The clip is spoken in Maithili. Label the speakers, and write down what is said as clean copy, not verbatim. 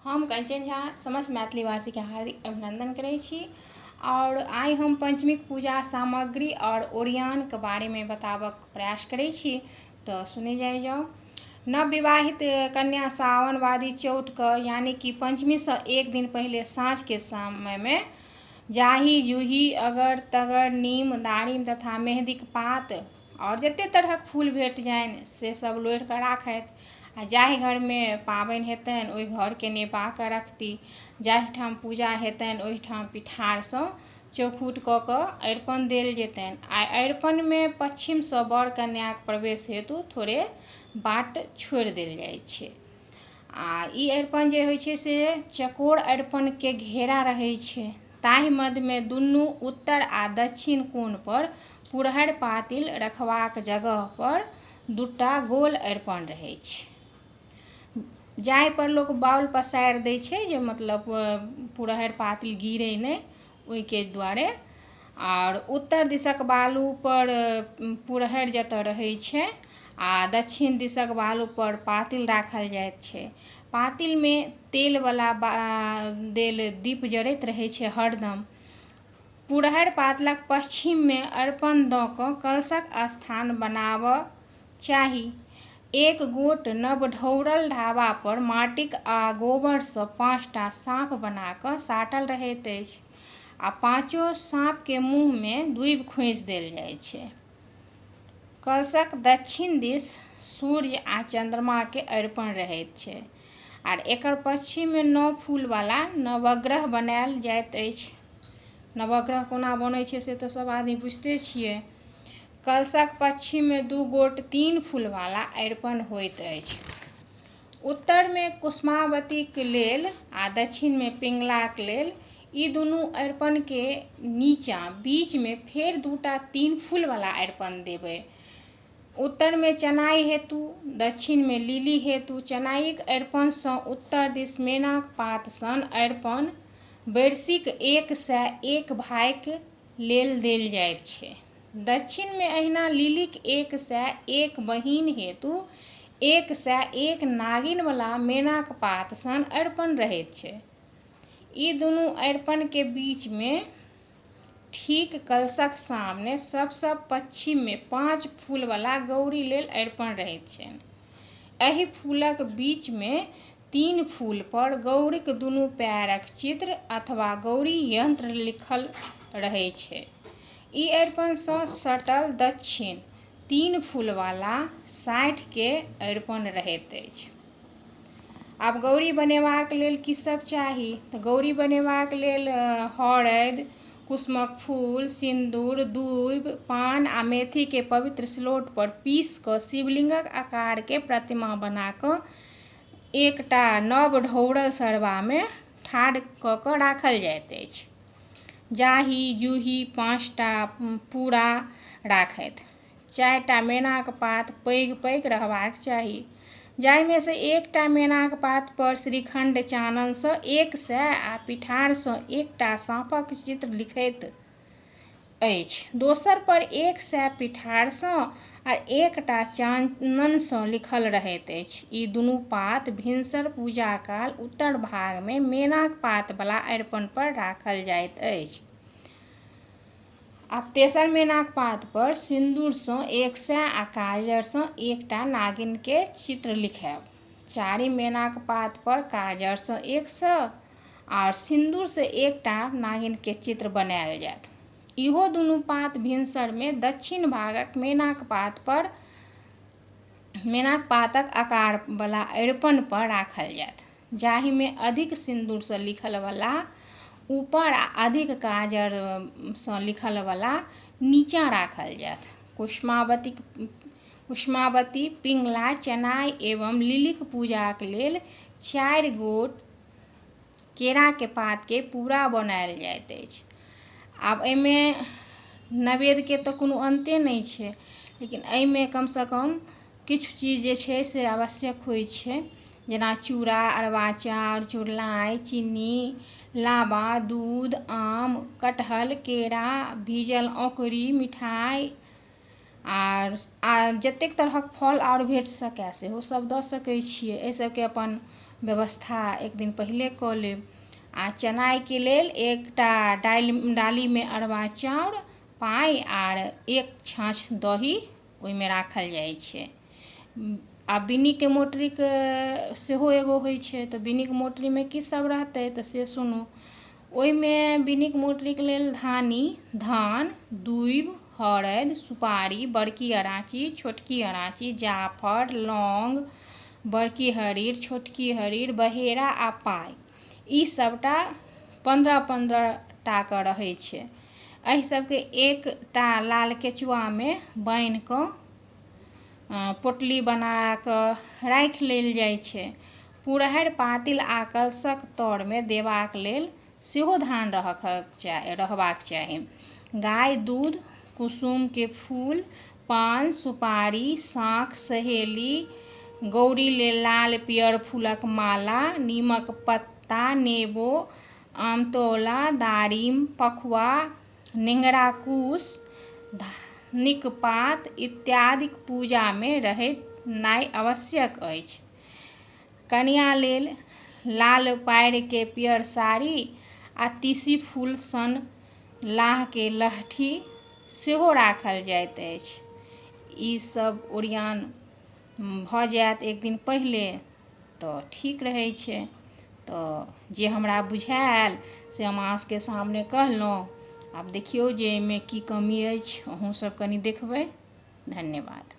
Speaker 1: हम कंचन झा समस्त मैथिलीवासी के हार्दिक अभिनंदन करै छी और आइ हम पंचमीक पूजा सामग्री और ओरियान के बारे में बताबक प्रयास करै छी। तो सुने जाओ। नव विवाहित कन्या सावन वादी चौथ का यानी कि पंचमी से एक दिन पहले साँझ के समय में जाही जूही अगर तगर नीम दारिम तथा मेहंदी के पात और जते तरह फूल भेट जाए से सब लोढ़ कर राखत। आ जाहि घर में पाबन हेतन ओहि घर के नेपा के रखती। जाहि ठाम पूजा हेतन ओहि ठाम पिठार से चौखूट क के अरिपन देल जेतन। आ अरिपन में पश्चिम से बर कन्या के प्रवेश हेतु थोड़े बाट छोड़ देल जाय छै। आ ई अरिपन जे होइ छै से चकोर अरिपन के घेरा रहै छै। ताहि मध्य में दुनू उत्तर आ दक्षिण कोण पर पुरहर पातिल रखबाक जगह पर दूटा गोल अरिपन रहै छै। जाहि पर लोग बाउल पसारि दै छै जे मतलब पुरहर पातिल गिरे नहीं ओहि के दुआरे। और उत्तर दिशक बालू पर पुरहर जतऽ रहै छै आ दक्षिण दिशक बालू पर पातिल राखल जाइत छै। पातिल में तेल वाला देल दीप जरैत रहै छै हरदम। पुरहर पातिलक पश्चिम में अरिपन दऽ कऽ कलशक स्थान बनाबऽ चाही। एक गोट नव ढौरल ढाबा पर माटिक आ गोबर से 5टा साँप बना कऽ साटल रहैत अछि आ पाँचों साँप के मुँह में दूबि खोसि देल जाइत छै। कलशक दक्षिण दिस सूर्य आ चंद्रमा के अरिपन रहैत छै आर एकर पश्चिम में 9 फूल वाला नवग्रह बनायल जाइत अछि। नवग्रह कोना बनै छै से तऽ सब आदमी बुझते छियै। कलशक पश्चिम में 2 गोट 3 फूल वाला अरिपन होइत अछि। उत्तर में कुसुमावती के लेल आ दक्षिण में पिंगला के लेल ई दुनू अरिपन के नीचा बीच में फेर 2टा 3 फूल वाला अरिपन देबै। उत्तर में चनाई हेतु दक्षिण में लिली हेतु। चनाईक अरिपन सँ उत्तर दिस मेनाक पात सन अरिपन बरसीक 101 भाइक लेल देल जाइत छै। दक्षिण में अहिना लिलीक 101 बहिन हेतु 101 नागिन वाला मेनाक पात सन अरिपन रहैत छै। ई दुनू अरिपन के बीच में ठीक कलशक सामने सबसँ पश्चिम में 5 फूल वाला गौरी लेल अरिपन रहैत छनि। एहि फूलक बीच में 3 फूल पर गौरीक दुनू पैरक चित्र अथवा गौरी यंत्र लिखल रहै छै। ई अरिपन सँ सटल दक्षिण 3 फूल वाला 60 के अरिपन रहैत अछि। आब गौरी बनेबाक लेल की सब चाही तऽ गौरी बनेबाक लेल हरदि कुसुमक फूल सिंदूर दूबि पान आ मेथी के पवित्र सिलौट पर पीस कऽ शिवलिंगक आकार के प्रतिमा बना कऽ एकटा नव ढौरल सरबा में ठाढ़ कऽ कऽ राखल जाइत अछि। जाही जूही 5टा पूरा राखैत। 4टा मेनाक पात पैघ पैघ रहबाक चाही। जाहि में से एकटा मेनाक पात पर श्रीखंड चानन सँ 100 आ पिठार सँ एकटा साँपक चित्र लिखैत अछि। दोसर पर 100 पिठार सँ आ एकटा चानन सँ लिखल रहैत अछि। ई दुनू पात भिनसर पूजा काल उत्तर भाग में मेनाक पात वाला अरिपन पर राखल जाइत अछि। आब तेसर मेनाक पात पर सिंदूर सँ 100 आ काजर सँ एकटा नागिन के चित्र लिखायब। चारिम मेनाक पात पर काजर सँ 100 और सिंदूर से एकटा नागिन के चित्र बनायल जायत। इहो दुनू पात भिनसर में दक्षिण भागक मेनाक पात पर मेनाक पातक आकार वाला अरिपन पर राखल जायत। जाहि में अधिक सिंदूर से लिखल वाला ऊपर आ अधिक काजर सँ लिखल वाला नीचा राखल जायत। कुसुमावती पिंगला चनाई एवं लिलीक पूजाक लेल 4 गोट केरा के पात के पूरा बनायल जाइत अछि। आब एहिमे नैवेद्य के तऽ कोनो अंते नहीं छै लेकिन एहिमे कम से कम किछु चीज जे छै से आवश्यक होइ छै जेना चूड़ा अरबा चाउर चुरलाई चीनी लावा दूध आम कटहल केरा भीजल औंकरी मिठाई आर जतेक तरहक फल और भेट सकै सेहो सब दऽ सकै छियै। एहि सबके अपन व्यवस्था एक दिन पहिले कऽ लेब। आ चनाइके लेल एकटा डालीमे अरबा चाउर, पाइ आर 1 छाँछ दही ओहिमे राखल जाइ छै। आ बिन्नीके मोटरीके सेहो एगो होइ छै, तऽ बिन्नीके मोटरीमे की सब रहतै तऽ से सुनू। ओहिमे बिन्नीके मोटरीके लेल धान, दूबि, हरदि, सुपारी, बड़की अराँची, छोटकी अराँची, जाफर, लौंग, बड़की हरीर, छोटकी हरीर, बहेरा आ पाइ, ई सबटा 15-15 टाके रहै छै। एहि सबके एकटा लाल केचुआमे बान्हि कऽ पोटली बना कऽ राखि लेल जाइ छै। पुरहरि, पातिल आ कलशक तरमे देबाक लेल सेहो धान रहबाक चाही। गाय दूध, कुसुमके फूल, पान, सुपारी, शाँख, सहेली, गौरी लेल लाल पियर फूलक माला, नीमक पत्ता, नेबो, आमतौला, दारिम, पखुआ, नेंगरा कूश, धानिक पात इत्यादि पूजामे रहनाइ आवश्यक अछि। कनिया लेल लाल पाड़िके पियर साड़ी आ तीसी फूल सन लाहके लहठी सेहो राखल जाइत अछि। ई सब ओरियान भऽ जायत एक दिन पहिले तऽ ठीक रहै छै। तऽ जे हमरा बुझायल से हम अहाँ सबके सामने कहलहुँ। आब देखियौ जे एहिमे की कमी अछि, अहूँ सब कनि देखबै। धन्यवाद।